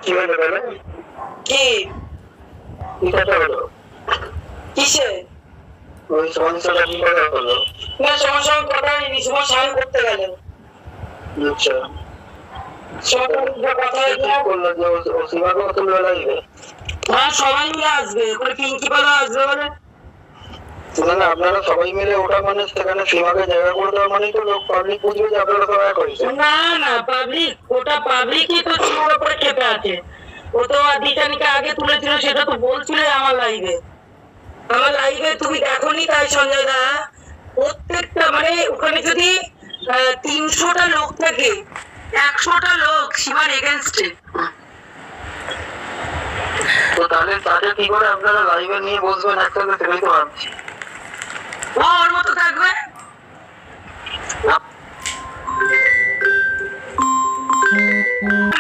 কি হলো বলে? কি কি কথা হলো? কিসে? ওই সমস্যাটা কি কথা হলো? না সমস্যা কথা হয়নি, সময় স্নান করতে গেলেন। আচ্ছা, কথা হয়েছে বললো যে ও সীমাকে তোমরা লাগবে। হ্যাঁ সবাই মিলে আসবে, ওখানে পিঙ্কি পালা আসবে বলে। না আপনারা সবাই মিলে ওটা মানে সেখানে সীমাকে জায়গা করে দেওয়া মানে তো লোক পাবলিক বুঝবে যে আপনারা সবাই এক হয়েছে। না না পাবলিক, ওটা পাবলিকই তো সীমার উপরে খেপে আছে। ও তো দিশানিকে আগে তুলেছিল, সেটা তো বলছিল আমার লাইভে তুমি দেখোনি তাই সঞ্জয় দা। প্রত্যেকটা মানে ওখানে যদি 300টা লোক থাকে, 100টা লোক সীমার এগেনস্টে। তো তাহলে তাকে কি করে আপনারা লাইভে নিয়ে বসবেন একসাথে, সেটাই তো ভাবছি। ও ওর মতো থাকবে।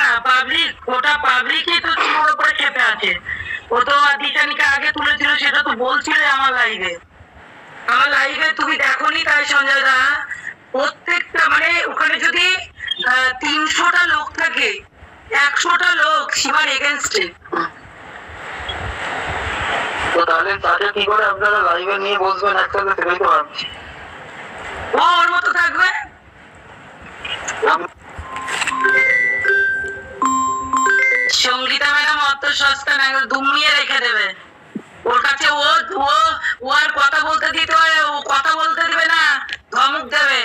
না পাবলিক, ওটা পাবলিকই তো সীমার উপরে খেপে আছে। ও তো দিশানিকে আগে তুলেছিল, সেটা তো বলছিল আমার লাইভে তুমি দেখোনি তাই সঞ্জয় দা। প্রত্যেকটা মানে ওখানে যদি 300টা লোক থাকে, 100টা লোক সীমার এগেনস্টে। তো তাহলে তাকে কি করে আপনারা লাইভে নিয়ে বসবেন একসাথে, সেটাই তো ভাবছি। ও ওর মতো থাকবে। সঙ্গীতা ম্যাডাম অত সস্তা না, দুমিয়ে রেখে দেবে ওর কাছে। ও ও ও আর কথা বলতে দিতে হয়, ও কথা বলতে দিবে না, ধমক দেবে।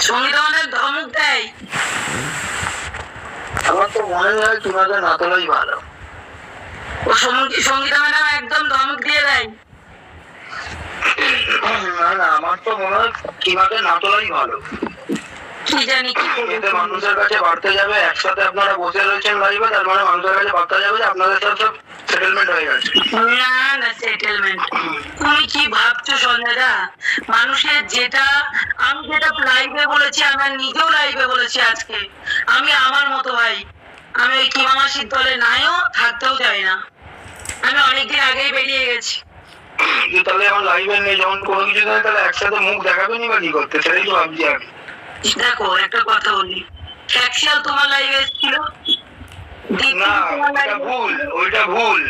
সঙ্গীতা ম্যাডাম ধমক দেয়। আমার তো মনে হয় তোমাদের না তোলাই ভালো। ও সঙ্গীতা ম্যাডাম একদম ধমক দিয়ে দেয়। না না, আমার তো মনে হয় কিভাবে না তোলাই ভালো। কি জানি কি এতে মানুষের কাছে বাড়তে যাবে, একসাথে আপনারা বসে রয়েছেন লাইভে, তার মানে মানুষের কাছে বার্তা যাবে যে আপনাদের সাথে সব সেটেলমেন্ট হয়ে গেছে। না না সেটেলমেন্ট তুমি কি ভাবছো সঞ্জয় দা? মানুষের যেটা, আমি যেটা লাইভে বলেছি, আমি নিজেও লাইভে বলেছি আজকে, আমি আমার মতো ভাই, আমি ওই কিমা মাসির দলে নাইও থাকতেও চাই না। আমি অনেকদিন আগেই বেরিয়ে গেছি। তাহলে আমার লাইভে নেই যখন কোনো কিছু নেই, তাহলে একসাথে মুখ দেখাবেনি বা কি করতে, সেটাই তো ভাবছি আমি। দেখো একটা কথা বলি, ফ্যাক্সিয়াল তোমার লাইভে এসেছিল। না ওইটা ভুল, ওইটা ভুল।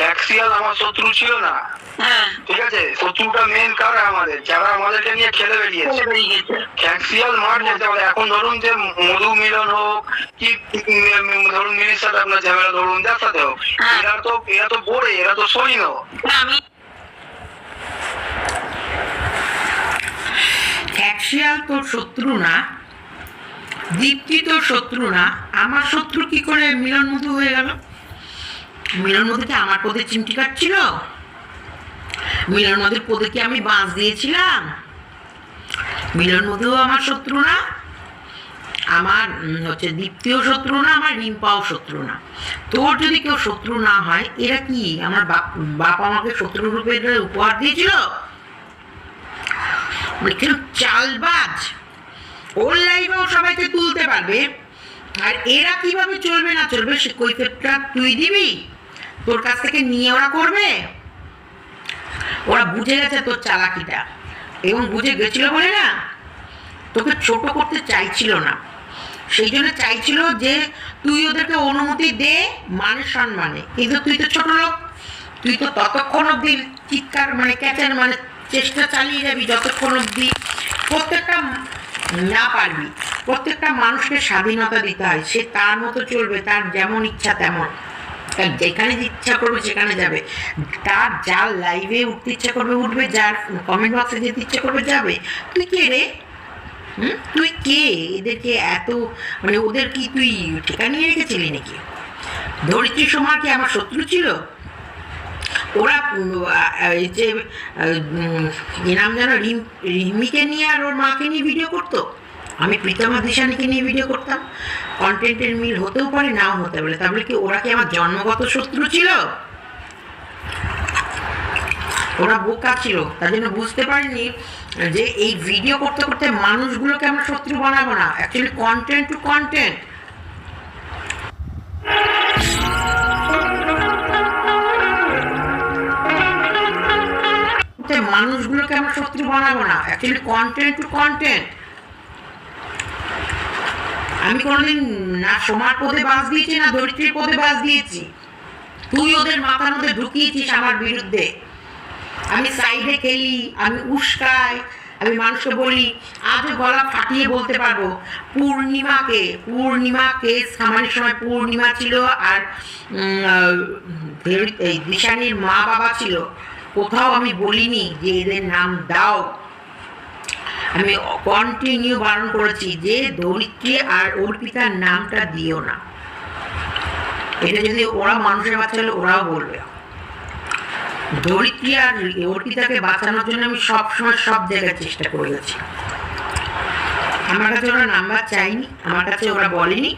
অ্যাক্সিয়াল আমার শত্রু ছিল না। হ্যাঁ ঠিক আছে, শত্রুটা মেন কারা আমাদের, যারা আমাদেরকে নিয়ে খেলে বেরিয়েছে। অ্যাক্সিয়াল মার যেতে হবে। এখন ধরুন যে মধু মিলন হোক কি ধরুন মিনির সাথে আপনার ঝামেলা, ধরুন যার সাথে হোক, এরা তো বড়ে, এরা তো সৈন্য। আমি অ্যাক্সিয়াল তোর শত্রু না, দীপ্তি তোর শত্রু না, আমার শত্রু কি করে মিলন মধু হয়ে গেল? মিলন মধুকে আমার পদে চিমটি কাটছিল? মিলন মধুর পদে কি আমি বাঁশ দিয়েছিলাম? মিলন মধুও আমার শত্রু না, আমার হচ্ছে দীপ্তিও শত্রু না, আমার রিম্পাও শত্রু না। তোর যদি কেউ শত্রু না হয়, এরা কি আমার বাপ আমাকে শত্রু রূপে উপহার দিয়েছিল? কেউ চালবাজ, ওর লাইভেও সবাইকে তুলতে পারবে, আর এরা কিভাবে চলবে না চলবে সে কৈফিয়তটা তুই দিবি? তোর কাছ থেকে নিয়ে ওরা করবে? ওরা বুঝে গেছে তোর চালাকিটা, এবং বুঝে গেছিল বলে না তোকে ছোট করতে চাইছিল না। সেই জন্য চাইছিল যে তুই ওদেরকে অনুমতি দে মানে সম্মানে, কিন্তু তুই তো ছোট লোক, তুই তো ততক্ষণ অব্দি চিৎকার মানে ক্যাচার মানে চেষ্টা চালিয়ে যাবি যতক্ষণ অব্দি প্রত্যেকটা না পারবি। প্রত্যেকটা মানুষকে স্বাধীনতা দিতে হয়, সে তার মতো চলবে, তার যেমন ইচ্ছা তেমন, তার যেখানে ইচ্ছা করবে সেখানে যাবে, তার যার লাইভে উঠতে ইচ্ছা করবে উঠবে, যার কমেন্ট বক্সে যেতে ইচ্ছা করবে যাবে। তুই কে রে? তুই কে? এদেরকে এত মানে ওদের কি তুই ঠিকা নিয়ে রেখেছিলি নাকি? ধরিত্রী সময় কি আমার শত্রু ছিল? ওরা যে নাম যেন রিমিকে নিয়ে আর ওর মাকে নিয়ে ভিডিও করতো, আমি প্রীতমা দিশানিকে নিয়ে ভিডিও করতাম। কন্টেন্টের মিল হতেও পারে, নাও হতে পারে, তাহলে কি ওরা কি আমার জন্মগত শত্রু ছিল? ওরা বোকা ছিল, তার জন্য বুঝতে পারিনি যে এই ভিডিও করতে করতে মানুষগুলোকে আমরা শত্রু বানাবো না, অ্যাকচুয়ালি কন্টেন্ট টু কন্টেন্ট। মানুষগুলোকে আমরা শত্রু বানাবো না, অ্যাকচুয়ালি কন্টেন্ট টু কন্টেন্ট। আমি কোনোদিন না সোমার পদে বাস দিয়েছি না ধরিত্রীর পদে বাস দিয়েছি। তুই ওদের মাথার মধ্যে ঢুকিয়েছিস আমার বিরুদ্ধে। আমি সাইডে খেলি, আমি উস্কাই, আমি মানুষকে বলি, আজও গলা ফাটিয়ে বলতে পারবো পূর্ণিমা কেস সামান্য সময় পূর্ণিমা ছিল আর এই দিশানির মা বাবা ছিল, কোথাও আমি বলিনি যে এদের নাম দাও। আমি কন্টিনিউ বারণ করেছি যে ধরিত্রী আর অর্পিতার নামটা দিও না। এটা যদি ওরা মানুষের বাচ্চা হলে ওরাও বলবে। ধরিত্রী আর অর্পিতাকে বাঁচানোর জন্য আমি সবসময় সব জায়গায় চেষ্টা করে গেছি। আমার কাছে ওরা নাম্বার চাইনি, আমার কাছে ওরা বলেনি,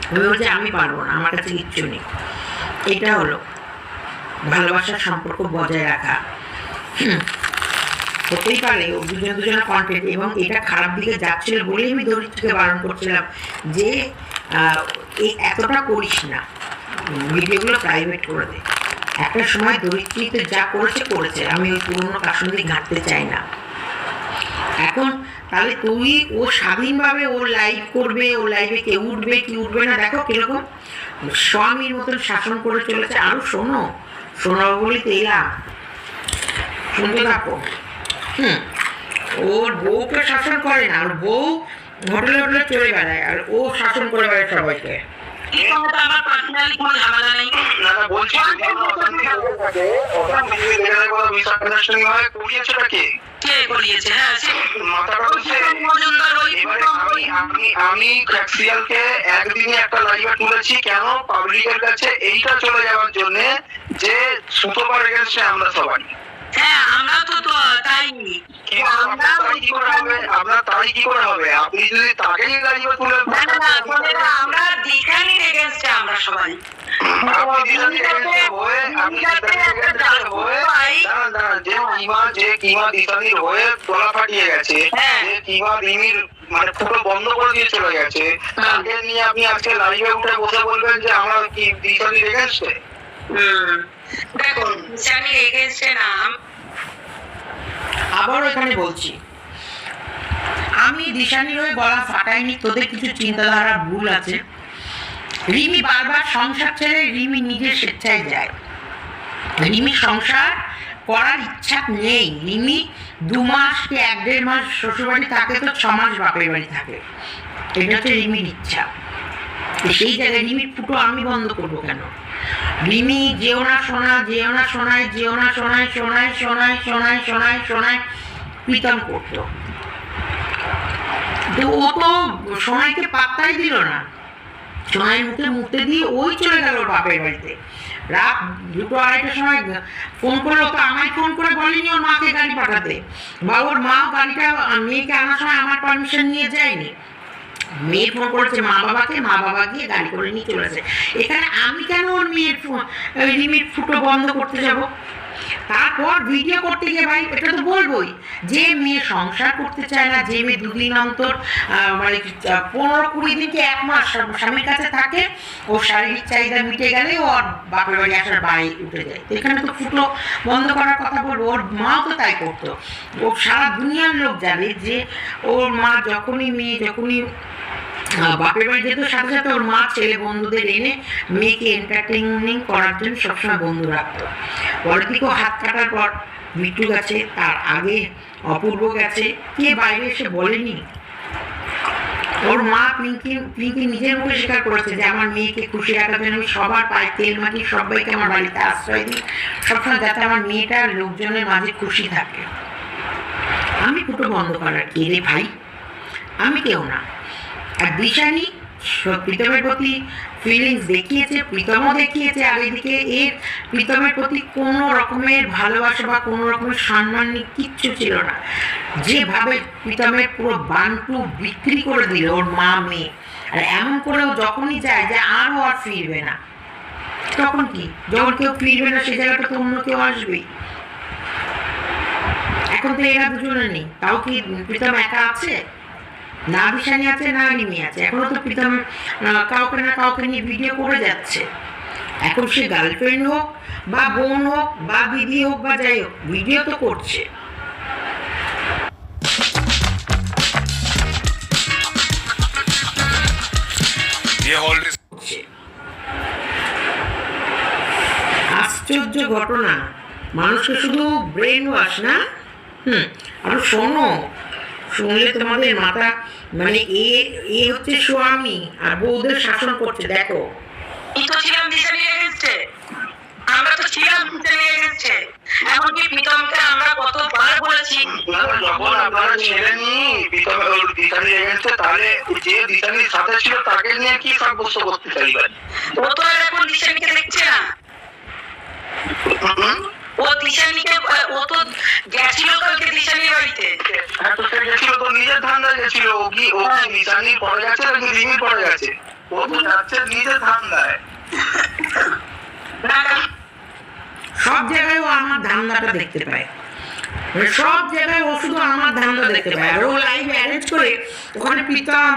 আমি বলছি আমি পারবো না, আমার কাছে কিচ্ছু নেই। এটা হলো ভালোবাসার সম্পর্ক বজায় রাখা। হতেই পারে দুজনের কন্টেন্ট, এবং এটা খারাপ দিকে যাচ্ছিল বলেই আমি ধরিত্রীকে বারণ করছিলাম যে এই এতটা করিস না, ভিডিওগুলো প্রাইভেট করে দে। একটা সময় ধরিত্রী তো যা করেছে, আমি ওই পুরোনো কাসন্দি ঘাঁটতে চাই না এখন। তাহলে তুই ও স্বাধীনভাবে ও লাইভ করবে, ও লাইভে কে উঠবে কি উঠবে না, দেখো কিরকম স্বামীর মতন শাসন করে চলেছে। আরো শোনো বলি তো এলাম, শুনতে থাকো। ওর বউকে শাসন করে না, ওর বউ হোটেলে চলে বেড়ায় আর ও শাসন করে বেড়ায় সবাইকে। আমার পার্সোনালি কোনো ঝামেলা নেই। না বলছি আমি ফ্যাক্সিয়ালকে একদিনে একটা লাইভে তুলেছি কেন, পাবলিকের কাছে এইটা চলে যাওয়ার জন্য যে সুতোবার এগেন্স্টে আমরা সবাই। হ্যাঁ, আমরা তো তাই। আপনার তাই কি করে হবে? আপনি যদি তাকেই লাইভে তুলে, আমরা দিশানির এগেন্স্টে আমরা সবাই। যে কিমা দিশানির হয়ে গলা ফাটিয়ে গেছে, যে কিমা রিমির মানে পুরো বন্ধ করে দিয়ে চলে গেছে, তাকে নিয়ে আপনি আজকে লাইভে উঠে বসে বলবেন যে আমরা কি দিশানির এগেন্স্টে? দেখুন, দিশানির এগেন্স্টে নাম আবার এখানে বলছি, আমি দিশানির হয়ে গলা ফাটাইনি। তোদের কিছু চিন্তাধারা ভুল আছে। রিমি বারবার সংসার ছেড়ে রিমি নিজের স্বেচ্ছায় যায়। রিমি সংসার করার ইচ্ছা নেই। রিমি 2 মাস কি 1-1.5 মাস শ্বশুরবাড়ি থাকে, তো 6 মাস বাপের বাড়ি থাকে। এটা হচ্ছে রিমির ইচ্ছা। সেই জায়গায় রিমির ফুটো আমি বন্ধ করবো কেন? রিমি যেও না শোনায় প্রীতম করতো। ও তো সোনাইকে পাত্তাই দিল না। সোনাই মুখে দিয়ে ওই চলে গেল ওর বাপের বাড়িতে। রাত 2-2:30টার সময় ফোন করলো, তো আমায় ফোন করে বলেনি ওর মাকে গাড়ি পাঠাতে, বা ওর মাও গাড়িটা মেয়েকে আনার সময় আমার পারমিশন নিয়ে যায়নি। মেয়ে ফোন করেছে মা বাবাকে, মা বাবা গিয়ে গাড়ি করে নিয়ে চলেছে। এখানে আমি কেন ওর মেয়ের রিমির ফুটো বন্ধ করতে যাব? তারপর ভিডিও করতে গিয়ে ভাই এটা তো বলবোই, যে মেয়ে সংসার করতে চায় না, যে মেয়ে 2 দিন অন্তর মানে 15-20 দিন কি 1 মাস স্বামীর কাছে থাকে, ও শারীরিক চাহিদা মিটে গেলে ওর বাপের বাড়ি আসার বাড়ি উঠে যায়। এখানে তো ফুটো বন্ধ করার কথা বলবো। ওর মাও তো তাই করতো। ও সারা দুনিয়ার লোক জানে যে ওর মা যখনই বাপের বাড়ি যেত, সাথে সাথে ওর মা ছেলে বন্ধুদের এনে মেয়েকে এন্টারটেইনিং করার জন্য সবসময় বন্ধু রাখতো। পলিটিকও হাত কাটার পর মিট্টু গেছে, তার আগে অপূর্ব গেছে, কে বাইরে এসে বলেনি? ওর মা পিঙ্কি নিজের মুখে স্বীকার করেছে যে আমার মেয়েকে খুশি রাখার জন্য আমি সবার পায়ে তেল মাটি, সবাইকে আমার বাড়িতে আশ্রয় দিই, সবসময় যাতে আমার মেয়েটা লোকজনের মাঝে খুশি থাকে। আমি ফুটো বন্ধ করার কে রে ভাই? আমি কেউ না। আর দিশানি প্রীতমের প্রতি ফিলিংস দেখিয়েছে, প্রীতমও দেখিয়েছে, আর এদিকে এর প্রীতমের প্রতি কোনো রকমের ভালোবাসা বা কোনো রকমের সম্মান কিচ্ছু ছিল না। যেভাবে প্রীতমের পুরো বান্টু বিক্রি করে দিল ওর মা মেয়ে, আর এমন করেও যখনই যায় যে আরও আর ফিরবে না, তখন কি? যখন কেউ ফিরবে না সে জায়গাটা তো অন্য কেউ আসবেই। এখন তো এরা দুজনে নেই, তাও কি প্রীতম একা আছে? না দিশানি আছে, না রিমি আছে। এখনো তো প্রীতম কাউকে না কাউকে নিয়ে ভিডিও করে যাচ্ছে। এখন সে গার্লফ্রেন্ড হোক বা বোন হোক বা দিদি হোক বা যাই হোক, ভিডিও তো করছে। ये हॉल्ट হচ্ছে। আশ্চর্য ঘটনা, মানুষকে শুধু ব্রেন ওয়াশ না, আর শোনো, শুনলে তোমাদের মাথা মানে এ হচ্ছে স্বামী আর বউদের শাসন করছে। দেখো আমি তো ছিলাম দিশানির এগেন্সটে, আমরা তো ছিলাম দিশানির এগেন্সটে। এমনকি প্রীতমকে আমরা কতবার বলেছি, যখন আপনারা ছিলেনই দিশানির এগেন্সটে, তাহলে যে দিশানির সাথে ছিল তাকে নিয়ে কি সাব্যস্ত করতে চাইবেন? ও তো আর এখন দিশানিকে দেখছে না। ও দিশানিকে, ও তো গেছিল কালকে দিশানির বাড়িতে। হ্যাঁ, তো সে গেছিল তো নিজের ধান্দা গেছিল। ও কি দিশানি পড়ে গেছে নাকি রিমি পড়ে গেছে? ও তো যাচ্ছে নিজের ধান্দায়। সব জায়গায় ও আমার ধান্দাটা দেখতে পায়, মানে সব জায়গায় ও শুধু আমার ধান্দা দেখতে পায়। আর ও লাইভ অ্যারেঞ্জ করে ওখানে প্রীতম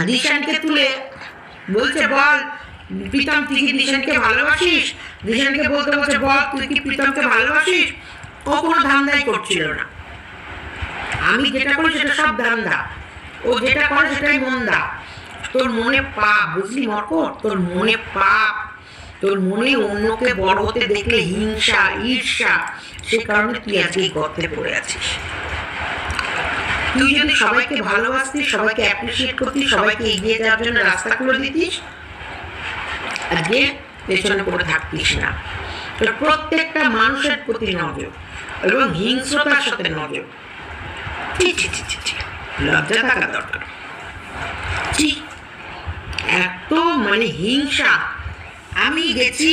দিশানকে তুলে বলছে, বল প্রীতম তুই কি দিশানকে ভালোবাসিস? দিশানকে বলতে বলছে, বল তুই কি প্রীতমকে ভালোবাসিস? ও কোনো ধান্দাই করছিল না। আমি যেটা করি সেটা সব ধান্দা, ও যেটা করে সেটাই মন্দা। তোর মনে পাপ, বুঝলি মকর, তোর মনে পাপ, তোর মনে অন্যকে বড় হতে দেখলে হিংসা, ঈর্ষা, সে কারণে তুই আজকে এই গর্তে পড়ে আছিস। তুই যদি সবাইকে ভালোবাসতিস, সবাইকে অ্যাপ্রিসিয়েট করতিস, সবাইকে এগিয়ে যাওয়ার জন্য রাস্তা খুলে দিতিস, আজকে পেছনে পড়ে থাকতিস না। তোর প্রত্যেকটা মানুষের প্রতি নজর এবং হিংস্রতার সাথে নজর। লজ্জা থাকা দরকার। এত মানে হিংসা। আমি গেছি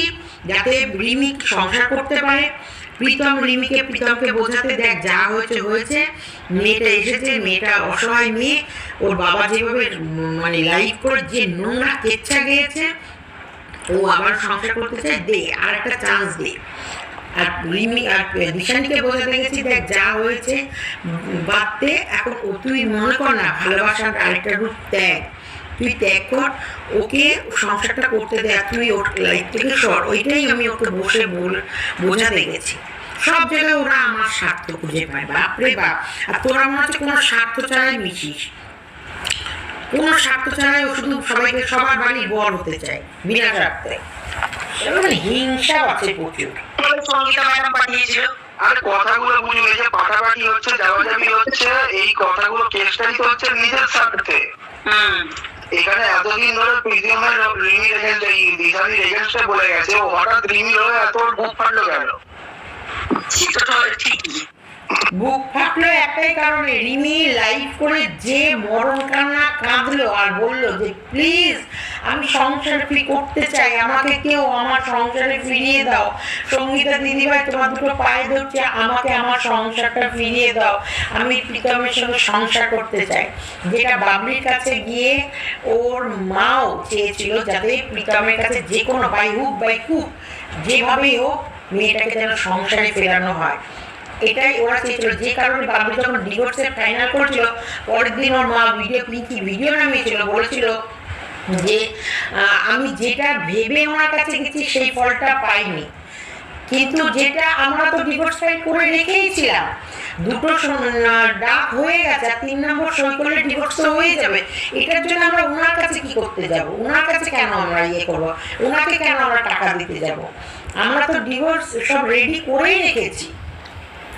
যাতে রিমি সংসার করতে পারে, প্রীতমকে বোঝাতে, দেখ যা হয়েছে হয়েছে, মেয়েটা এসেছে, মেয়েটা অসহায় মেয়ে, ওর বাবা যেভাবে মানে লাইভ করে যে নোংরা কেচ্ছা গিয়েছে, ও আবার সংসার করতে চায়, দে আর একটা চান্স দে। আর রিমি আর দিশানিকে বোঝাতে গেছি, দেখ যা হয়েছে বাদতে, এখন তুই মনে কর না ভালোবাসার আরেকটা রূপ ত্যাগ, তুই ত্যাগ কর, ওকে সংসারটা করতে দে, তুই ওর লাইফ থেকে সর। ওইটাই আমি ওকে বসে বোঝাতে গেছি। সব জায়গায় ওরা আমার স্বার্থ খুঁজে পায়, বাপরে বাপ। আর তোরা মনে হচ্ছে কোনো স্বার্থ ছাড়াই মিশিস, কোনো স্বার্থ ছাড়াই ও শুধু সবাইকে সবার বাড়ি বর হতে চায় বিনা স্বার্থে। মানে হিংসা আছে প্রচুর। সঙ্গীতা ম্যাডাম পাঠিয়েছিল। আর কথাগুলো বুঝুন, এই যে পাঠাপাঠি হচ্ছে, যাওয়াজাবি হচ্ছে, এই কথাগুলো কেসটাই তো হচ্ছে নিজের স্বার্থে। এখানে এতদিন ধরে প্রীতমের রিমির এগেন্স্টে, দিশানির এগেন্স্টে বলে গেছে, ও হঠাৎ রিমির হয়ে এত বুক ফাটলো কেন? বুক ফাটলো একটাই কারণে, রিমি লাইভ করে যে মরণ কান্না কাঁদলো আর বললো যে প্লিজ আমি সংসার করতে চাই, আমাকে কেউ আমার সংসারে ফিরিয়ে দাও। সঙ্গীতা দিদিভাই তোমার দুটো পায়ে ধরছে, আমাকে আমার সংসারটা ফিরিয়ে দাও, আমি প্রীতমের সঙ্গে সংসার করতে চাই। যেটা বাবলির কাছে গিয়ে ওর মাও চেয়েছিল যাতে প্রীতমের কাছে যে কোনো বাই হুক বাই হুক যেভাবেই হোক মেয়েটাকে যেন সংসারে ফেরানো হয়, এটাই ওরা চেয়েছিল। যে কারণে বাবলু যখন ডিভোর্সের ফাইনাল করছিল, পরের দিন ওর মা ভিডিও নামিয়েছিল, বলেছিল যে আমি যেটা ভেবে ওনার কাছে গেছি সেই ফলটা পাইনি, কিন্তু যেটা আমরা তো ডিভোর্স ফাইল করে রেখেইছিলাম, দুটো ডাক হয়ে গেছে, আর 3 নম্বর সই করলে ডিভোর্স তো হয়ে যাবে। এটার জন্য আমরা ওনার কাছে কি করতে যাব? ওনার কাছে কেন আমরা ইয়ে করবো? ওনাকে কেন আমরা টাকা দিতে যাব? আমরা তো ডিভোর্স সব রেডি করেই রেখেছি,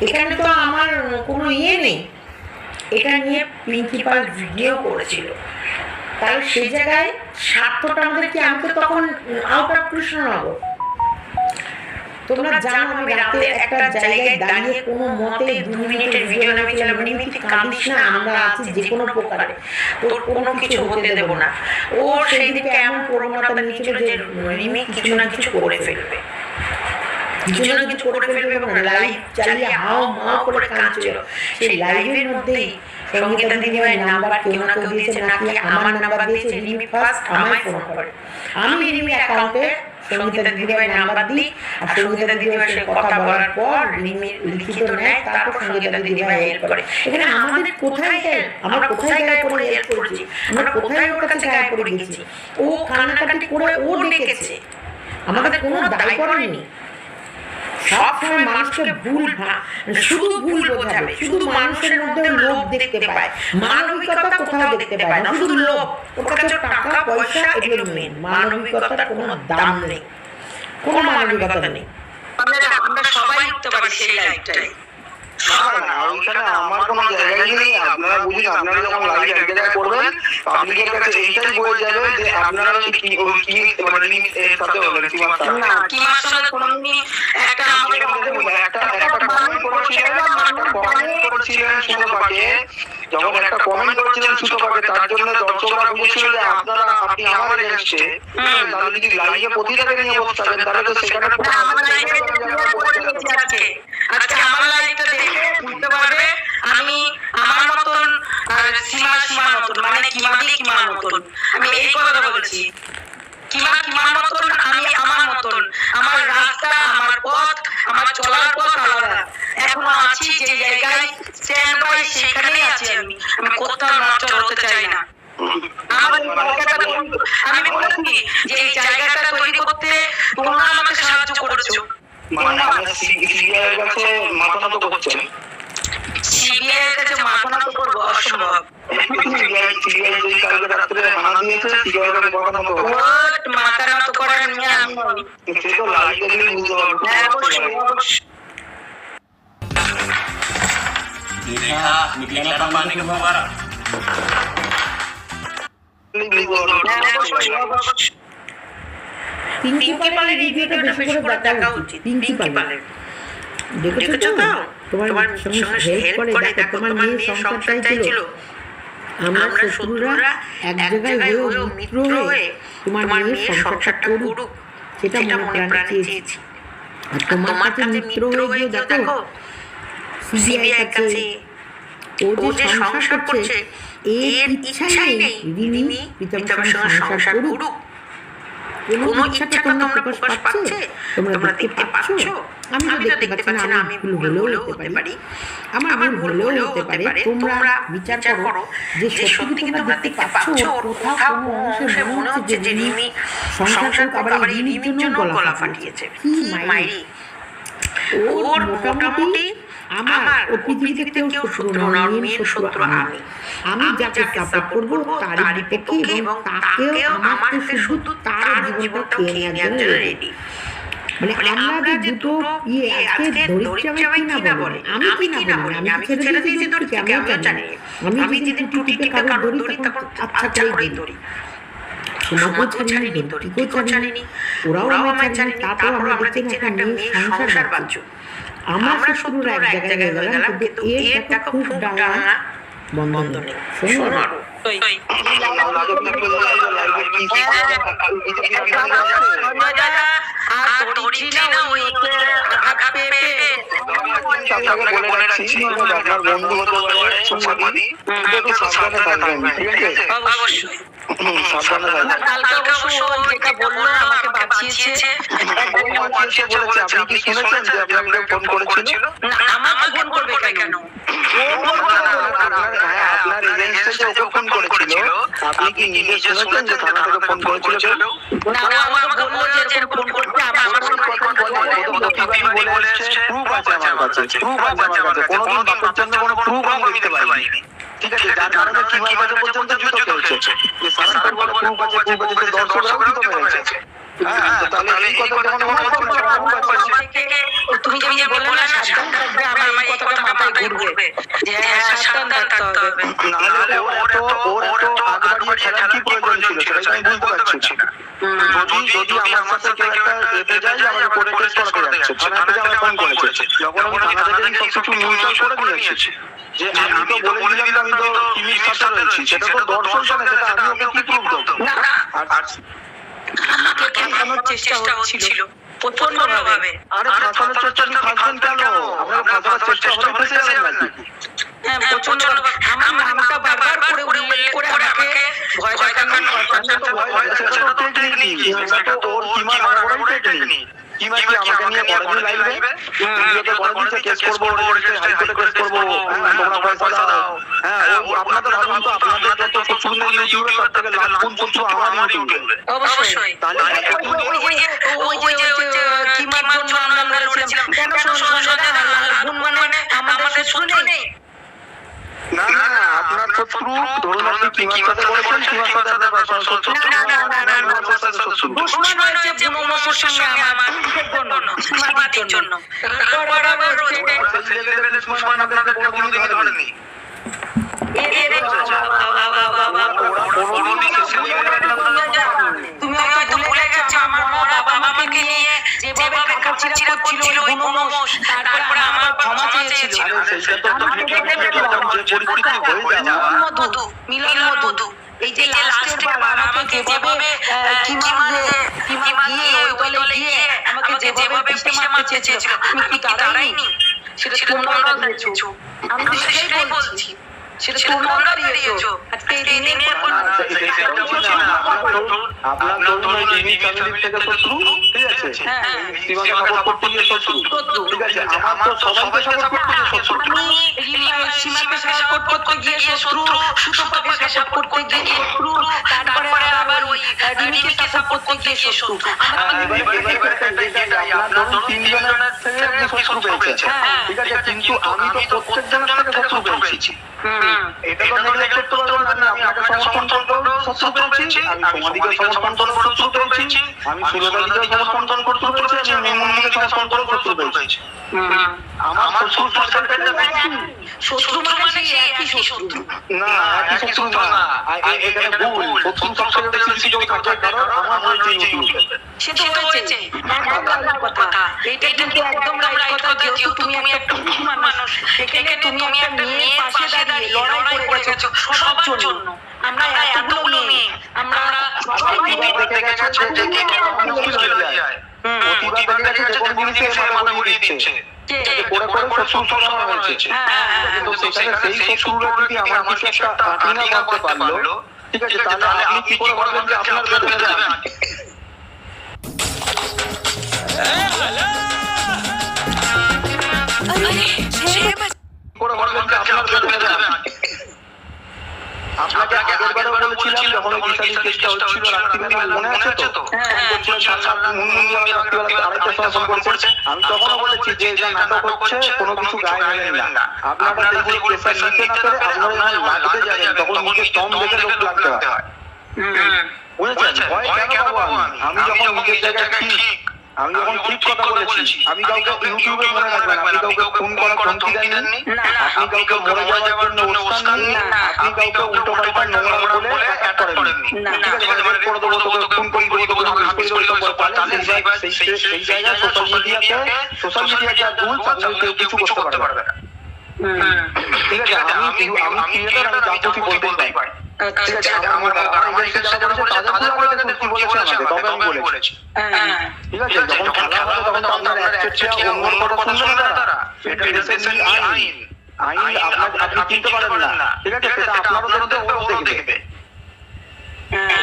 এখানে তো আমার কোনো ইয়ে নেই। এটা নিয়ে প্রিন্সিপাল ভিডিও করেছিল, তাহলে সেই জায়গায় স্বার্থটা আমাদের কি? আমি তো তখন আউট অফ কৃষ্ণনগর। তোমরা জানো আমি রাতে একটা জায়গায় দাঁড়িয়ে কোনো মতে 2 মিনিটের ভিডিও নামিয়েছিলাম, রিমি তুই কাঁদিস না, আমরা আছি যে কোনো প্রকারে, তোর কোনো কিছু হতে দেব না। ও সেই দিকে এমন প্রবণতা নিয়েছিল যে রিমি কিছু না কিছু করে ফেলবে, লাইভ চালিয়ে হাও মাও করে কাঁদছিল। সেই লাইভের মধ্যেই সঙ্গীতা দিদিভাই নাম্বার কেউ না কেউ দিয়েছে, নাকি আমার নাম্বার দিয়েছে, রিমি ফার্স্ট আমায় ফোন করে, আমি রিমি অ্যাকাউন্টে সঙ্গীতা দিদিভাই নাম্বার দিই, আর সঙ্গীতা দিদিভাই সে কথা বলার পর রিমি লিখিত নেয়, তারপর সঙ্গীতা দিদিভাই হেল্প করে। এখানে আমাদের কোথায় হেল্প? আমরা কোথায় গায়ে পড়ে হেল্প করছি? আমরা কোথায় ওর কাছে গায়ে পড়ে গেছি? ও কান্নাকাটি করে ও ডেকেছে, আমাদের কোনো দায় করেনি। সবসময় মানুষকে শুধু ভুল বোঝাবে, শুধু মানুষের মধ্যে লোভ দেখতে পায়, মানবিকতা কোথাও দেখতে পায় না, শুধু লোভ। ওর কাছে টাকা পয়সা এগুলো মেন, মানবিকতার কোনো দাম নেই, কোনো মানবিকতা নেই। আমরা সবাই উঠতে পারি সেই লাইফটাই। ওইখানে আমার কোনো জায়গাই নেই। আপনারা বুঝুন, আপনারা যখন লাইভ এক জায়গায় করবেন, পাবলিকের কাছে এইটাই বলে যাবে যে আপনারা কি মানে সাথে বলেন কি মাস সাথে কোনদিন একটা কমেন্ট করেছিলেন সুতোপাকে, যখন একটা কমেন্ট করেছিলেন সুতোপাকে, তার জন্য দর্শকরা বুঝেছিল যে আপনি আমার এগেনস্টে, তাহলে যদি লাইভে প্রতিটাকে নিয়ে বসে থাকেন তাহলে তো সেখানে আজকে আমার লাইফটা দেখে বুঝতে পারবে আমি আমার মতন আর সীমার মতন, মানে কিমার মতন। আমি এই কথাটা বলছি, কিমার মতন আমি আমার মতন, আমার রাস্তা, আমার পথ, আমার চলার পথ আলাদা। এখনো আছি যে জায়গায় স্ট্যান্ড বাই, সেখানেই আছি আমি কোথাও নড়চড় হতে চাই না। আমি বলছি যে এই জায়গাটা তৈরি করতে তোমরা আমাকে সাহায্য করেছো। সিবিআই এর কাছে মাথা নত করছেন, সিবিআই এর কাছে মাথা নত করবো অসম্ভব। সিবিআই যে কালকে রাত্রে হানা দিয়েছে, সিবিআই এর কাছে মাথা নত করবো, মাথা নত করার নিয়ে আমি সে তো লাইভ দেখলে বুঝতে পারবো। देखा निकला ना पानी का फुहारा। পিঙ্কি পালের রিভিউটা বেশি করে দেখা উচিত। পিঙ্কি পালের দেখেছো তো, তোমার সঙ্গে হেল্প করে, দেখো তোমার মেয়ের সংসারটাই ছিল। আমরা শত্রুরা এক জায়গায় হয়েও মিত্র হয়ে তোমার মেয়ের সংসারটা করুক, সেটা মনে প্রাণে চেয়েছি। আর তোমার কাছে মিত্র হয়ে দেখো সিবিআই কাছে ও যে সংসার করছে, এর ইচ্ছাই নেই রিমি পিতামাতার সঙ্গে সংসার করুক। কোনো ইচ্ছাটা তোমরা প্রকাশ পাচ্ছে, তোমরা দেখতে পাচ্ছ। আমি তো দেখতে পাচ্ছি না, আমি ভুল হলেও হতে পারি, আমার ভুল হলেও হতে পারে। তোমরা বিচার করো যে সত্যি কি তোমরা দেখতে পাচ্ছ কোথাও কোনো অংশে মনে হচ্ছে যে রিমি সংসার আবার রিমির জন্য গলা ফাটিয়েছে। কি মাইরি, ওর মোটামুটি আমার ও পৃথিবীতে কেউ শত্রু না, ওর মেয়ের শত্রু আমি যাকে সাপোর্ট করবো তারই পক্ষে, এবং তাকেও আমার থেকে শুধু তার জীবনটা খেয়ে নেওয়ার জন্য রেডি। মানে আমরা যে দুটো আজকে ধরিত্রী কি না বলে, আমি কি না বলি, আমি ছেড়ে দিয়েছি ধরিত্রীকে, আমিও জানি। আমি যেদিন টুটিকে কারো ধরি তখন আচ্ছা করেই ধরি, তোমাকেও ছাড়িনি, ধরিত্রীকেও ছাড়িনি, ওরাও আমায় ছাড়িনি। তারপর আমরা দেখছি একটা মেয়ে সংসার বাঁচু। আমরা শত্রুরা এক জায়গায় হয়ে গেলাম, কিন্তু এর দেখো খুব ডাঙা বন্ধ নেই। শোনো বলে রাখছি, আপনার বন্ধু হতে পারে সুমাদি, একটু সাবধানে থাকবেন, ঠিক আছে? অবশ্যই সাবধানে থাকবেন। আপনি কি শুনেছেন যে আপনাকে ফোন করেছিল? আপনার এজেন্সি যে ওকে ফোন করেছিল, আপনি কি নিজে শুনেছেন যে থানা থেকে ফোন করেছিল? বলে এসছে, প্রুফ আছে আমার কাছে, কোনোদিন বাপের জন্য কোনো প্রুফ আমি দিতে পারিনি, ঠিক আছে? যার কারণে কিভাবে পর্যন্ত যুদ্ধ চলছে, যে সারার বলে প্রুফ আছে, দর্শকরাও দিতে পেরেছে। তাহলে এই কথা তুমি যে বললে না সাবধান থাকবে, আমার এই কথাটা মাথায় ঘুরবে যে সাবধান থাকতে হবে। নাহলে ওর এত আগবাড়িয়ে খেলার কি প্রয়োজন ছিল সেটা আমি বুঝতে পারছি না। যদি আমার সাথে কেউ একটা এতে যায়, আমাকে কোর্টে কেস করাতে যাচ্ছে, থানা থেকে আমাকে ফোন করেছে, যখন আমি থানা থেকে সবকিছু মিউচুয়াল করে দিয়েছি যে আমি তো বলেছিলাম আমি তো টিমির সাথে রয়েছি, সেটা তো দর্শক জানে, সেটা আমি ওকে কি প্রুফ দেবো? আর আমাকে দেখানোর চেষ্টা হচ্ছিল প্রচন্ডভাবে। আরে ফাঁসানোর চেষ্টা আপনি ফাঁসবেন কেন? আপনার ফাঁসানোর চেষ্টা হলে ফেসে যাবেন নাকি? হ্যাঁ, প্রচন্ডভাবে আমার নামটা বারবার করে উল্লেখ করে আমাকে ভয় দেখানোর সেটা তো টেকনিক, সেটা তো ওর কিমার বড়ই টেকনিক, কি মাঝে আমাকে নিয়ে পড়াবি লাইভে ভিডিওতে বলে দিচ্ছে কেস করবো হাইকোর্টে কেস করবো তোমরা পয়সা দাও হ্যাঁ আপনাদের ভাবুন তো আপনাদের যত শত্রু নেই ইউটিউবে তার থেকে লাখ গুণ শত্রু আমার ইউটিউবে অবশ্যই তাহলে ওই যে কি মার জন্য আমরা লড়েছিলাম কেন সঞ্জয় গুণ মানে আমাদের শত্রু নেই না না আপনার শত্রু ধরুন আপনি কিমার সাথে বলেছেন কিমার সাথে আপনার শত্রু দুশমন হয়েছে বুনোমোর সঙ্গে আমার সমাধির জন্য বরাবর সেই লেভেলে দুশমন আপনাদের কোনোদিন ধরেনি তুমি হয়তো ভুলে গেছো আমার বাবা মাকে নিয়ে যেভাবে কাকাচিরা করছিল ওই বুনোমোর তারপরে আমার ক্ষমা চেয়েছিল মধু মিলন মধু এই যে লাস্টের বার আমাকে যেভাবে কিমা গিয়ে ওই দলে গিয়ে আমাকে যেভাবে পিষে মারতে চেয়েছিল আমি কি দাঁড়াইনি সেটা তোমরা দিয়েছো আমি তো সেটাই বলছি সেটা তোমরা দিয়েছো আজকে এই দিনের পর আপনার ধরুন ওই টিভি চ্যানেল থেকে শত্রু ঠিক আছে সীমাকে সাপোর্ট করতে গিয়ে শত্রু ঠিক আছে আমার তো সবাইকে সাপোর্ট করতে গিয়ে শত্রু আমি সীমাকে সাপোর্ট করতে গিয়ে শত্রু সুতপাকে সাপোর্ট করতে গিয়ে শত্রু তারপরে আবার ওই রিমিকে সাপোর্ট করতে গিয়ে শত্রু আপনার ধরুন তিনজনের থেকে আপনি শত্রু পেয়েছেন ঠিক আছে কিন্তু আমি তো প্রত্যেকজনের থেকে শত্রু পেয়েছি এটা তো নেগলেক্ট করতে পারবেন না আমি আপনাকে সমর্থন করবো শত্রু পেয়েছি আমি সমাধিকে সমর্থন করবো শত্রু পেয়েছি আমি সুরদাদিকে সমর্থন করতে পেরেছি আমি মেমুনকে সমর্থন করবো শত্রু পেয়েছি আমার শত্রু শত্রু মানে একই শত্রু না একই শত্রু না এখানে ভুল শত্রু সবচেয়ে বেশি কেউ থাকে কারণ আমার হয়েছে ইউটিউবে সে তো হয়েছে একদম কথা এটা কিন্তু একদম রাইট কথা যেহেতু তুমি একটা মানুষ সেখানে তুমি একটা মেয়ের পাশে দাঁড়িয়ে লড়াই করে গেছো সবার জন্য আমরা এতগুলো মেয়ে আমরা সবাই দেখে গেছে যে কে মুশকিল হয়ে যায় প্রতিবার দেখে গেছে যে কোন জিনিসে মাথা ঘুরিয়ে দিচ্ছে করে করে শত্রু সরানো হয়েছে তো সেখানে সেই শত্রুরা যদি আমার কিছু একটা আটিনা করতে পারলো ঠিক আছে তাহলে আপনি কি করে বলবেন যে আপনার বেদনা যাবে করে বলবেন যে আপনার বেদনা যাবে আপনাকে আগেরবারও বলেছিলাম যখন ওই বিশালী কেসটা হচ্ছিল রাত্রিবেলা মনে আছে তো রাত্রিবেলা 2:30 ফোন করছে আমি তখনও বলেছি যে এটা নাটক হচ্ছে কোনো কিছু গায়ে নেবেন না আপনারা এইগুলো প্রেসার নিতে না করে আপনারা যখন লাগতে যাবেন তখন মুখে দম দেখে লোক লাগতে হয় বুঝেছেন ভয় কেন পাবো আমি যখন নিজের জায়গায় ঠিক আমি যখন ঠিক কথা বলেছি আমি কাউকে ইউটিউবে মনে রাখবেন আপনি কাউকে ফোন করার ধমকি দেননি আপনি কাউকে মরে যাওয়ার জন্য উস্কান নেন আপনি কাউকে উল্টো পাল্টা নোংরা বলে অ্যাটাক করেননি ঠিক আছে মানে করে দেবো তোকে ফোন করে দেবো তাহলে সেই জায়গায় সোশ্যাল মিডিয়াতে আর রুলস আপনার কেউ কিছু করতে পারবে না ঠিক আছে আমি ক্রিয়েটর আমি যা কিছু বলতেই পারি ঠিক আছে আমার ইন্ডাস্ট্রি যারা বলেছে তাদের কি বলেছে আমাকে তবে আমি বলেছি ঠিক আছে যখন খেলা হবে তখন তো আপনার একটা অন্য কথা শুনবে না তারা এটা রিসেন্টলি আইন আপনি চিনতে পারবেন না ঠিক আছে সেটা আপনারও দেখবে ওরও দেখবে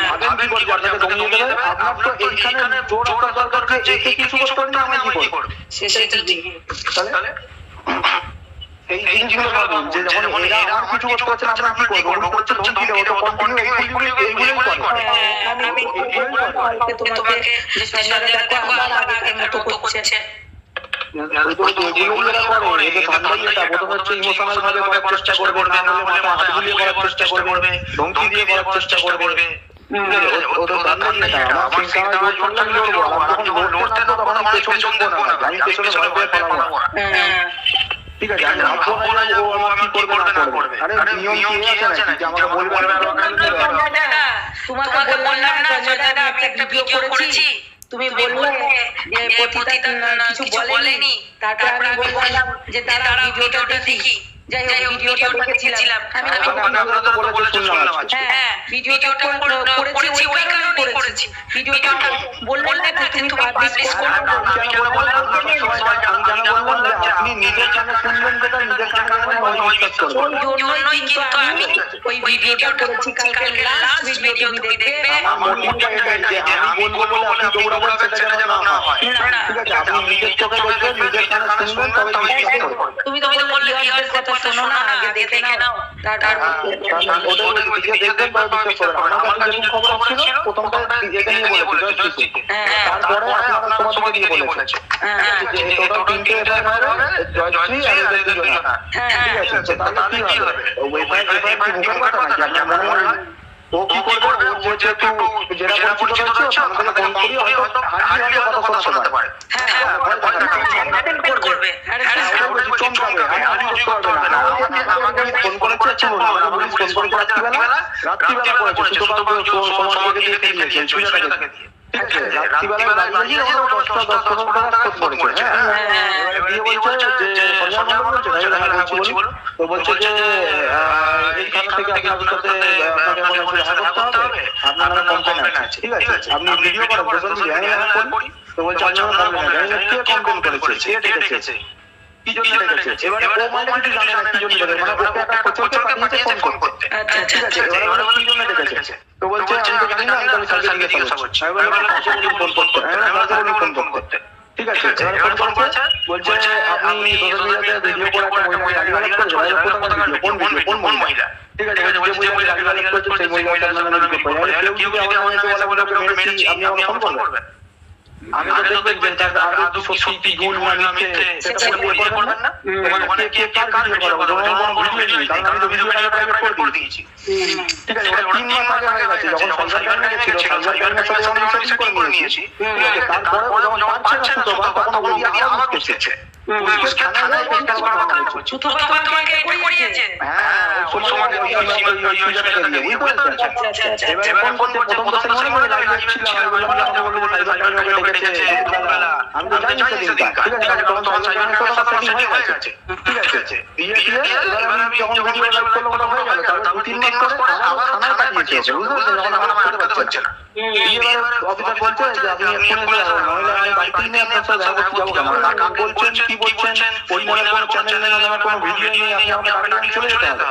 ভাবেন কি করবে আপনাকে দমিয়ে দেবে আপনার তো এইখানে জোর আপনার দরকার যে একে কিছু করতে পারেন না আমি কি করব সেটা ঠিক তাহলে এই জিনিসগুলো ভাবুন যে যখন এরা আমার কিছু করতে পারছে না আমরা কি করবো করছে ধমকি দেবো তো কন্টিনিউ এইগুলোই করে আমি তোমাকে যে সঞ্জয় দেখো আবার আগের মতো করছে এগুলোই এরা করে এদের ধান্দাই এটা বোধ হচ্ছে ইমোশনাল ভাবে করার চেষ্টা করবে না হলে মাথা হাত বুলিয়ে করার চেষ্টা করবে ধমকি দিয়ে করার চেষ্টা করবে ওদের ধান্দাই এটা আমার চিন্তা হয় জোর করলে আমি লড়বো আর যখন লড়তে তো তখন আমি পেছন দেখবো না আমি পেছনে ভয় ভয় পালাবো ঠিক আছে আমি ভাববো না যে ও আমার কি করবে না করবে আরে নিয়ম কি আছে নাকি যে আমাকে বলবে তোমাকে বললাম না সঞ্জয়দা আমি একটা ভিডিও করেছি তুমি বললে যে পতিতা কিছু বলেনি তারপর আমি বললাম যে তারা ভিডিওটা দেখি যাই হোক ভিডিওটা দেখেছিলাম আমি আপনারা তো বলেছেন শুনলাম হ্যাঁ ভিডিওটা করেছি ওই কারণে করেছি ভিডিওটা বললে না যে তুমি পাবলিশ করো। আমি কেন বললাম যে আপনি নিজের কানে শুনবেন যেটা নিজের কানে বিশ্বাস করবেন। ওই জন্যই কিন্তু আমি ওই ভিডিওটা করেছি, কালকে লাস্ট ভিডিও তুমি দেখবে। আমার মোটিভটা এটাই যে আমি বলবো বলে আপনি দৌড়াবেন সেটা যেন না হয়। ঠিক আছে, আপনি নিজের চোখে দেখবেন, নিজের কানে শুনবেন, তবে বিশ্বাস করবেন। তুমি তো বললে ভিউয়ারদের কথা শোনো না, আগে দেখে নাও তারপর ওদের ভিডিও দেখবেন তবে বিশ্বাস করবেন। আমার কাছে যেরকম খবর ছিল প্রথমটা এটা নিয়ে বলেছিল, তারপরে আপনারা তোমাদেরকে দিয়ে বলেছে যে টোটাল 3টে এফআইআর হবে, জয়শ্রী আর এদের দুজনা। ঠিক আছে, তাহলে কি হবে? এফআইআর কি মুখের কথা নাকি? আপনার মনে হয় ও কি করবে? ও যেহেতু জেলা পরিচিত রয়েছে, আমাদের ফোন করি হয়তো হারিয়ে কথা শোনাতে পারে। করবে চমকাবে, আমাকে ফোন করেছে, আমাকে ফোন করে রাত্রিবেলা করেছে, সমাজ থেকে দিয়ে দিয়েছে সুবিধাটাকে দিয়ে। ঠিক আছে, রাত্রিবেলা লাগিয়ে ওরা 10টা টাকা খোঁজ করেছে। দিয়ে বলছে যে সঞ্জয় বলছে বলছি তো বলছে যে এই থানা থেকে আপনার সাথে আপনাকে মনে করে দেখা করতে হবে, আপনার কমপ্লেন আছে। ঠিক আছে, আপনি ভিডিও করেন, সোশ্যাল মিডিয়ায় করি। তো বলছে আপনার কমপ্লেন আছে, কে কমপ্লেন করেছে, কে ডেকেছে, কি জন্য ডেকেছে। এবারে ও মানে কিছু জানে না কি জন্য ডেকেছে, মানে ওকে একটা কোচকে পাঠিয়েছে ফোন করতে। ঠিক আছে, এবারে কি জন্য ডেকেছে। তো বলছে আমি তো জানি না, আমি তো সার্জেন্টকে জিজ্ঞাসা করছি। আমি বললাম সার্জেন্টকে ফোন করতে, ফোন করতে। ঠিক আছে, এবারে ফোন করেছে, বলছে আপনি সোশ্যাল মিডিয়াতে ভিডিও করে একটা মহিলা গালি গালাজ করেছে, কোন মহিলা। ঠিক আছে, যে মহিলা গালি গালাজ করেছে সেই মহিলাটার নামে ভিডিও করে। কেউ যদি আমাকে বলে ওকে মেরেছি, আপনি আমাকে ফোন করবেন। আমি তো দেখবেন যে তার আদৌ সত্যি গুণ না মিথ্যে সেটা পরিচয় করবেন না। মানে কে কার ভিডিও করবে, কোনো ভিডিও নেই, কারণ আমি তো ভিডিওটাকে প্রাইভেট করে দিয়েছি। ঠিক আছে, ওটা 3 মাস আগে হয়ে গেছে, যখন সরকার গেছিল, সরকার সাথে যখন আমি সেটিং করে নিয়েছি। ঠিক আছে, তারপরে ও যখন পারছে না সুতো, তখন ও দিয়ে আবার বসেছে। পুলিশকে থানায় পেশ করার কথা বলছে। তো তোমাকে করিয়েছে। হ্যাঁ, ওই সময় ওই সুবিধাটাকে দিয়ে বুঝতে পারছেন। এবারে ফোন করছে, প্রথম তো মনে মনে লাইভ ছিলাম, আমি বললাম আমাকে ডেকেছে দুপুরবেলা। আমি তো জানি সেদিনটা। ঠিক আছে, তখন তো সাইবার সাথে সেটিং হয়ে গেছে। ঠিক আছে, দিয়ে এবার আমি যখন ভিডিও লাইভ করলাম ওটা হয়ে গেল, তারপর 3 মাস পরে আবার থানায় পাঠিয়েছে, বুঝতে পারছেন, যখন আমার আটকাতে পারছে না। এবার অফিসার বলছে যে আপনি এক্ষুনি নইলে আমি বাইক নিয়ে আপনার সাথে দেখা করতে যাবো না। কাকা বলছেন কি বলছেন, ওই নামের কোনো চ্যানেল নেই, নামের কোনো ভিডিও নেই, আপনি আমাকে টাকা দিয়ে চলে যেতে হবে।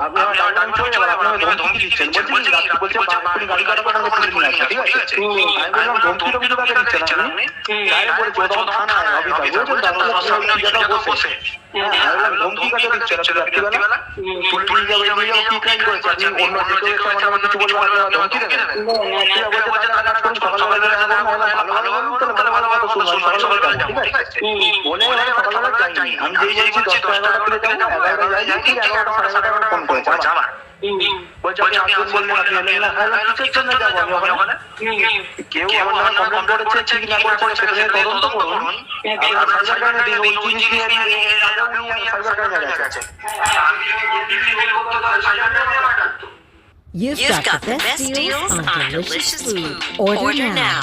আপনি আমার টাকা দিয়ে চলে যাবেন, আপনি আমাকে ধমকি দিচ্ছেন। বলছি আপনি গাড়ি কাটা করে আমাকে তুলে নিয়ে আসবেন। ঠিক আছে, আমি বললাম ধমকি টমকি টাকা দিচ্ছেন আপনি? ডাইরেক্ট বলেছে ও তখন থানায় অফিসার বলছেন, তার সামনে জায়গা বসে। হ্যাঁ, আমি বললাম ধমকি কাকে দিচ্ছেন রাত্রিবেলা? তুলে নিয়ে যাবো কি ক্রাইম করেছে, আপনি অন্য যে কেউ এসে আমাকে কিছু বলবেন, আপনারা ধমকি দেবেন। বলছে তাহলে কাজ করুন, সকালবেলা ভালো শুনুন, সকালবেলা যাবো। ঠিক আছে, বলে সকালবেলা যাইনি, আমি যেই বলছি 10টা 11টা যাবো, 11টা যাই, ঠিক 11টা 11:30 ফোন করেছে আমার। বলছে আপনি আসবেন বললেন, আপনি এলেন না। আমি কিসের জন্য যাবো আমি ওখানে? কেউ আমার নামে কমপ্লেন করেছে, কি না করেছে সেটা নিয়ে তদন্ত করুন। আপনার সাইবার ক্রাইমে দিন, ওই জিনিস নিয়ে সাইবার ক্রাইমে গেছে। You've got the best deals on delicious food. Order now.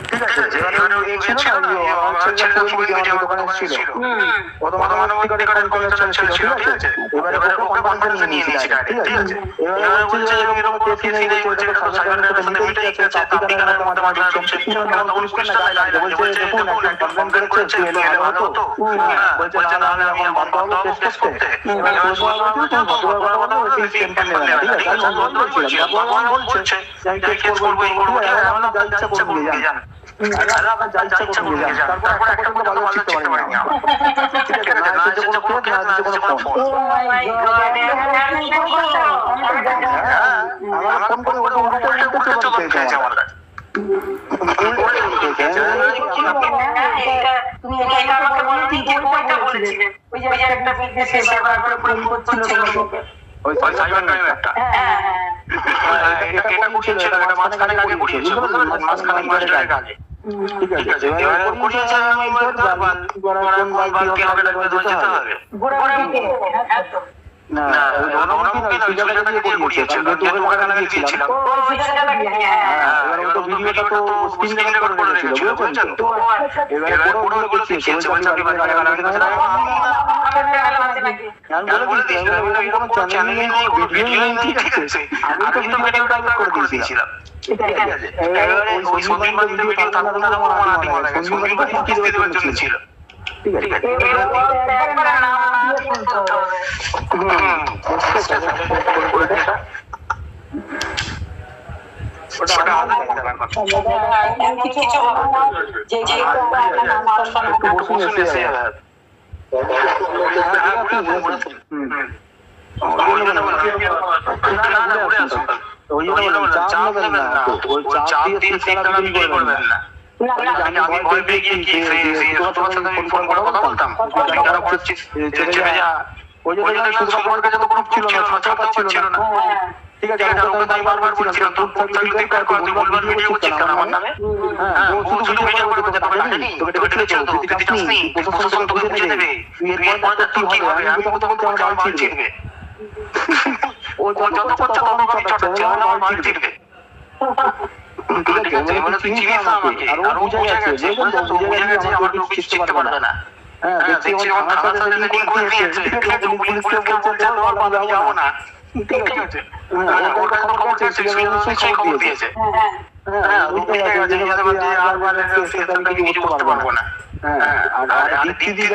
ঠিক আছে, যেখানে ছিল না দোকানে ছিল, কত ছিল। ঠিক আছে, এবারে ওকে কনফারেন্স নিয়ে নিয়েছি গাড়ি। ঠিক আছে, এবারে বলছে এরকম কোনো কেস নেই, বলছে সাইবারের সাথে মিটেই গেছে, আপনি কেন তোমার দিচ্ছেন? পুলিশ না জানতে বলছে দেখুন একটা কমপ্লেন করেছে, এলে ভালো হতো। বলছে না আমি এখন বন্ধ হবো কেস করতে। এবারে বলছে তুমি ভদ্রভাবে কথা বলো, ওই টেনশন নেবে না। ঠিক আছে, আমি বন্ধ বলছিলাম, ভগবান বলছে আমি কেস করবো, আমরা যা ইচ্ছা করবো নিয়ে যান। আপনার যা ইচ্ছা করবো নিয়ে যান। তারপর একটা কথা ভালো শিখতে পারিনি আমরা। ঠিক আছে, না এসেছে কোনো কেস, না এসেছে কোনো ফোন। আমার ফোন করে ওটা উল্টো চেয়েছে আমার কাছে। তুমি এটা আমাকে বলনি যে কোনটা বলেছিলে, ওই যে একটা বিজনেসে বারবার করে ফোন করছিল তোমাকে, ওই সাইবার ক্রাইম একটা। এটা করছিল, এটা মাসখানেক আগে করিয়েছে, মাসখানেক আগে। ঠিক আছে, এবারে করিয়েছে আমি বললাম কোন বাইক কি হবে, যেতে হবে। না ওই ধর্মমুখী না, ওই জায়গাটা দিয়ে করিয়েছে, কারণ যেহেতু ওকে লাগালাগি দিয়েছিলাম। এবার ও তো ভিডিওটা তো স্ক্রিন রেকর্ড করে রেখেছিল, বুঝেছেন তো? এবার পুরো ওগুলো দেখিয়েছে, বলছে আপনি গালাগালি করেছেন। আমি বলে দিয়েছিলাম এরকম চ্যানেল নেই, ভিডিও নেই, ঠিক আছে? আমি তো ভিডিওটা আপলোড করে দিয়েছিলাম, ঠিক আছে? এবারে ওই সন্দীপ বাড়িতে ভিডিও থাকতো না, আমার হাতে মারা গেছে, সন্দীপ বাড়িতে কিস্তি দেওয়ার জন্য ছিল, ঠিক আছে? আমি ভয় পেয়ে গিয়ে কি তোমার সাথে আমি ফোন করে কথা বলতাম, ওই জন্য আমার কাছে তো কোনো ছিল না, ছাপা ছিল না, ঠিক আছে? ওকে তাই বারবার বলছিলাম তোর থাকলে তুই বলবার ভিডিও করছিস কেন আমার নামে? হ্যাঁ, ও শুধু ভিডিও করে বলছে তোকে ডাকেনি, তোকে ছেড়ে দাও, তুই চাসনি, প্রশাসন তোকে বুঝে নেবে, তুই এরপর তোর কি হবে? আমি তো তোকে বলছি আমার বাল ছিড়বে, ও যত করছে তত আমি চটাচ্ছে, আমার বাল ছিড়বে, ঠিক আছে? মানে তুই চিনিস না আমাকে, আর ও বুঝে গেছে, বুঝে গেছে আমার লোক কিছু শিখতে পারবে না। হ্যাঁ, দেখছি আমার থানার সাথে লিঙ্ক করে দিয়েছে, পুলিশকে বলছে আমি যাবো না, ঠিক আছে? ওর কাছে তো খবর আছে, সেই খবর দিয়েছে। হ্যাঁ, বুঝতে গেছে যে আর কিছু করতে পারবো না। হ্যাঁ, আর দীপ্তি দিয়ে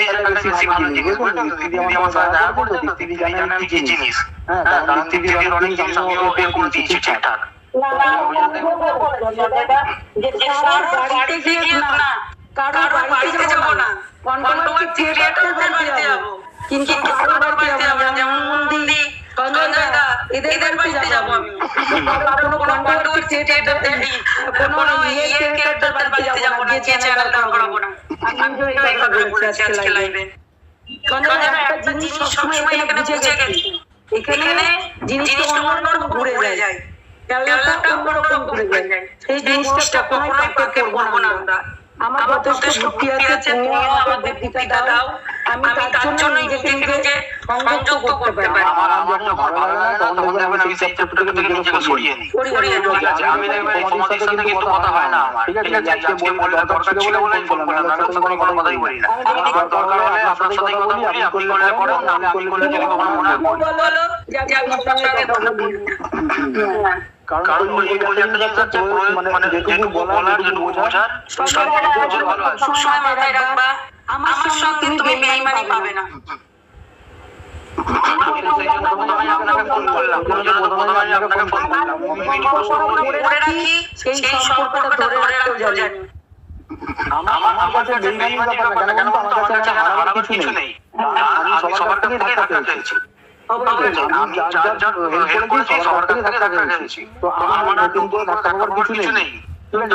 বেশি ভালো জিনিস, বুঝলেন? দীপ্তি আমার সাথে দেখা করতো, দীপ্তি জানে আমি কি জিনিস। হ্যাঁ, কারণ দীপ্তির অনেক জিনিস আমিও ওকে করে দিয়েছি ঠিকঠাক। কারোর বাড়িতে যাবো না, কন্ট্রোভার্সি ক্রিয়েটরদের বাড়িতে যাবো, কিন্তু কারোর বাড়িতে যাবো না, যেমন মন্দির, গঞ্জয়দা, এদের বাড়িতে যাবো আমি। কোনো কন্ট্রোভার্সি ক্রিয়েটরদের, কোনো ক্রিয়েটরদের বাড়িতে যাবো না, যে চ্যানেলটা করাবো না। আমি তো এই কথা বলেছি আজকে লাইভে। গঞ্জয়দা একটা জিনিস সবসময় এখানে বুঝে গেছি, এখানে জিনিসটা অন্যরকম ঘুরে যায়, ক্যালাটা অন্যরকম ঘুরে যায়, সেই জিনিসটা কখনোই পাকে করবো না আমরা। আমার যথেষ্ট বুদ্ধি আছে, তুমিও আমার বুদ্ধিটা দাও, আমি তার জন্য নিজেকে নিজে সংযুক্ত করতে পারি। আমার ভালো লাগে না, তখন দেখবেন আমি সেই চ্যাপ্টারটা থেকে নিজেকে সরিয়ে নিই, ঠিক আছে? আমি দেখবেন তোমাদের সাথে কিন্তু কথা হয় না আমার, ঠিক আছে? আজকে বলার দরকার ছিল বলে ফোন করলাম, না হলে কোনো কথাই বলি না। আমার দরকার হলে আপনার সাথে কথা বলি, আপনি করলে করেন, না আমি করলে যদি আমার মনে হয় করি। বলো যে আমি আপনার সঙ্গে কথা বলি, কারণ ওই জিনিসটা হচ্ছে মানে যেটুকু বলার, যেটুকু বোঝার, সবসময় মাথায় রাখবা, আমার সঙ্গে তুমি বেইমানি পাবে না। ধরে রাখি, সেই সম্পর্কটা ধরে রাখতে জানি। আমার কাছে বেইমানি ব্যাপার না, কেন বলতো? আমার কাছে হারাবার কিছু নেই, আমি সবার থেকে ধাক্কা খেয়েছি, আমি যার হেল্প করেছি সবার থেকে ধাক্কা খেয়েছি, তো আমার নতুন করে ধাক্কা খাওয়ার কিছু নেই, কিন্তু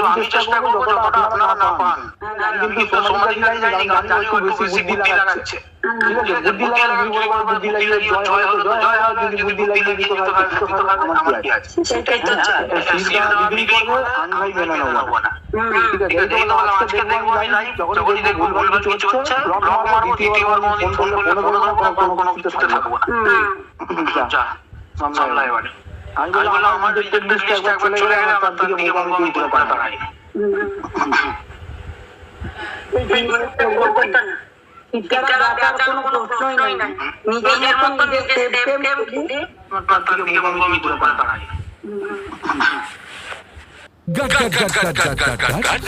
আমি চেষ্টা করবো যতটা আপনারা না পান। কিন্তু সমাজে জানি একটু বেশি বুদ্ধি লাগাচ্ছে, ঠিক আছে? বুদ্ধি লাগালে বুদ্ধি লাগিয়ে জয় হয়, জয় হয়, যদি বুদ্ধি লাগিয়ে দিতে হয় আমার কি আছে? সেটাই তো আমি মেনে নেবো না, ঠিক আছে? এই তো আজকে দেখবো আমি লাইভ, যখনই দেখবো ভুলভাল কিছু হচ্ছে ব্লক মারবো, দ্বিতীয়বার কোনোদিন ফোন করলে কোনো কিছুতে থাকবো না। যা সামলা এবারে। আমি বললাম আমার লিস্টটা একবার চলে গেলে আমার তার দিকে মোবাইল করে দাঁড়াই। কোনো প্রশ্নই নাই, নিজের মতো নিজে স্টেপ দিয়ে তার দিকে মোবাইল করে দাঁড়াই। গাট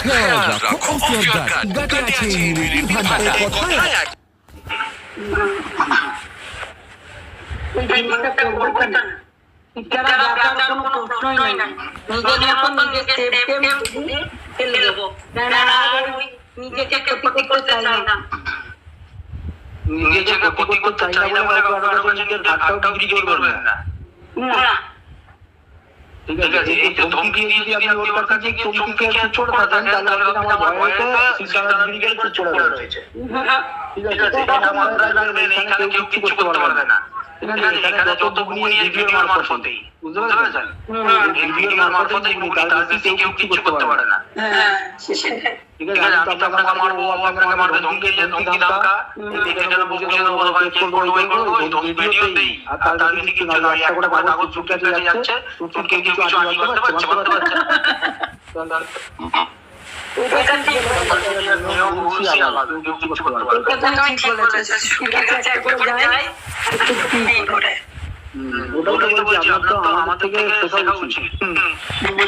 খেয়াল রাখো অফ ইয়োর গাট, গাটে আছে ইমিউনিটির ভান্ডার, কোথায় আছে? কোনো প্রশ্নই নাই, নিজের মতো নিজে স্টেপ দিয়ে ফেলে দেবো, নিজেকে ক্ষতি করতে চাই না। নিজেকে ক্ষতি করতে চাই না বলে আপনারা বলছেন যে ঘাটটাও বিক্রি করবেন না, ঠিক আছে? এই যে ধমকি দিয়ে যদি আপনি ওর কাছে গিয়ে চমকে চড়ে থাকেন, তাহলে আমার ভয়েতে সিদ্ধান্ত বিক্রি করে চড়ে রয়েছে, ঠিক আছে? এটা আমার রাখবেন, এখানে কেউ কিছু করতে পারবে না, ঠিক আছে, এখানে যতটুকু নিয়ে ভিডিওর মারফতেই, বুঝতে পেরেছেন? এই ভিডিওর মারফতেই গুলি, তার বেশি কেউ কিছু করতে পারে না। হ্যাঁ সেটাই। ঠিক আছে, আমি তো আপনাকে মারবো, ও আপনাকে মারবে, ধমকি দিয়ে ধমকি ধামকা, দেখে যাবে, বুঝে দেবো, হয় কেস করবো, ওই করবো, ওই ভিডিওতেই। আর তার বেশি কিছু না, ওই একটা করে কাগজ চুপকে যাচ্ছে, চুপকে কেউ কিছু আনি করতে পারছে, মানতে পারছে। এটা ঠিক নিয়ম বলছি আলাদা, কেউ কিছু করতে পারবে না। কথা তুমি ঠিক বলেছো, সুখের কাছে একবার করে যাই ঠিক করে। ওটাই তো বলছি, আপনার তো আমার থেকে শেখা উচিত।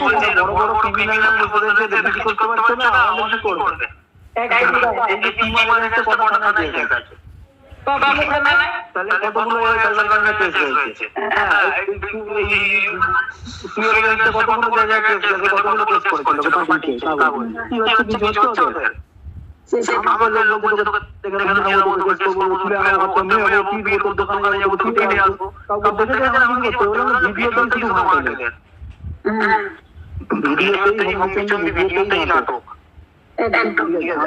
বলছে বড় বড় ক্রিমিনাল উপদেশে দেখি করতে পারছে না, আমাদের কি করবে? এই যে 3 মাস একটা কথা থানায় কেস আছে, তাহলে কতগুলো সাইবার কেস হয়েছে। হ্যাঁ, কতগুলো জায়গায় কেস হয়েছে, কতগুলো কেস করেছিল, পার্টি কেস। কি হচ্ছে, কিছু হচ্ছে ওদের? আমাদের লোক বলছে তোকে এখানে নিয়ে যাবো, তোকে কেস করবো, তুলে আনাবো, নিয়ে যাবো, কি দিয়ে তোর দোকানে যাবো, তুই কেটে আসবো। কাউকে দেখে যাবে, আমি কি করতে হবে? ভিডিওতেই শুধু মারবে। ভিডিওতেই ভিডিওতেই নাটক।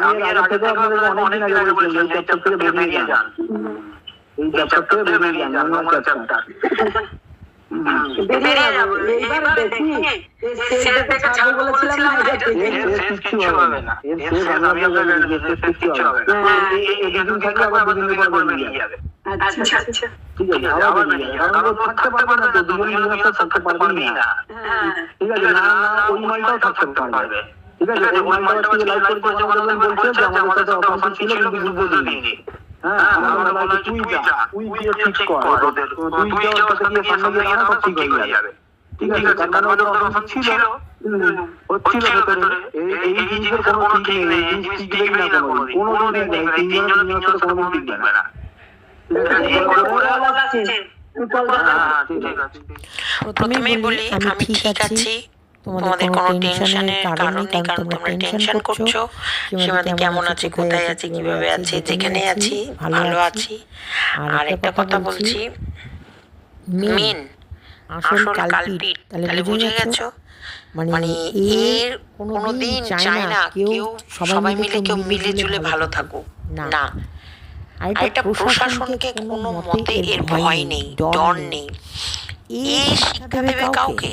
আমি এর আগে থেকে আপনাদের অনেকদিন আগে বলেছিলাম, এই চ্যাপ্টার থেকে বেরিয়ে যান, এই চ্যাপ্টার থেকে বেরিয়ে যান, আমার চ্যাপ্টার। বেরিয়ে যাবো, এইবার দেখি সেটা থেকে ছাড়বো বলেছিলাম না, এটা ঠিক। এর কিচ্ছু হবে না, এর শেষ আমি আপনাদের কিচ্ছু হবে না। এই দুদিন থাকলে আবার দুদিন পর বেরিয়ে যাবে। আচ্ছা আচ্ছা ঠিক আছে, আবার বেরিয়ে যাবে। কারণ থাকতে পারবে না তো, দুজন মিলে থাকতে পারবেই না। ঠিক আছে, না ওই মালটাও থাকতে পারবে। ঠিক আছে, ওই মালটা হচ্ছে লাইভ করতে আমাদের বলছে যে আমাদের সাথে অপারেশন ছিল, কিন্তু বুঝতে দিইনি। হ্যাঁ, আমরা বললাম তুই যা, তুই গিয়ে ঠিক কর ওদের, তুই যা ওর সাথে গিয়ে সামনে গিয়ে না, সব ঠিক হয়ে যাবে। ঠিক আছে, তার মানে ওদের অপারেশন ছিল, হচ্ছিল ভেতরে। এই জিনিসের কোনো ঠিক নেই, এই জিনিস টিকবেই না কোনো দিন নেই, তিনজনের সাথে কোনো দিন টিকবে না। প্রথমেই বলি আমি ঠিক আছি, তোমাদের কোনো টেনশনের কারণ নেই, কারণ তোমরা টেনশন করছো। সীমাদি কেমন আছে, কোথায় আছে, কিভাবে আছে, যেখানে আছি ভালো আছি। আর একটা কথা বলছি, মেন আসল কালপিট, তাহলে বুঝে গেছো? মানে এর কোনোদিন চায় না কেউ সবাই মিলে কেউ মিলে জুলে ভালো থাকুক, না। আর এটা প্রশাসনকে কোনো মতে এর ভয় নেই, ডর নেই। এই শিক্ষা দেবে কাউকে,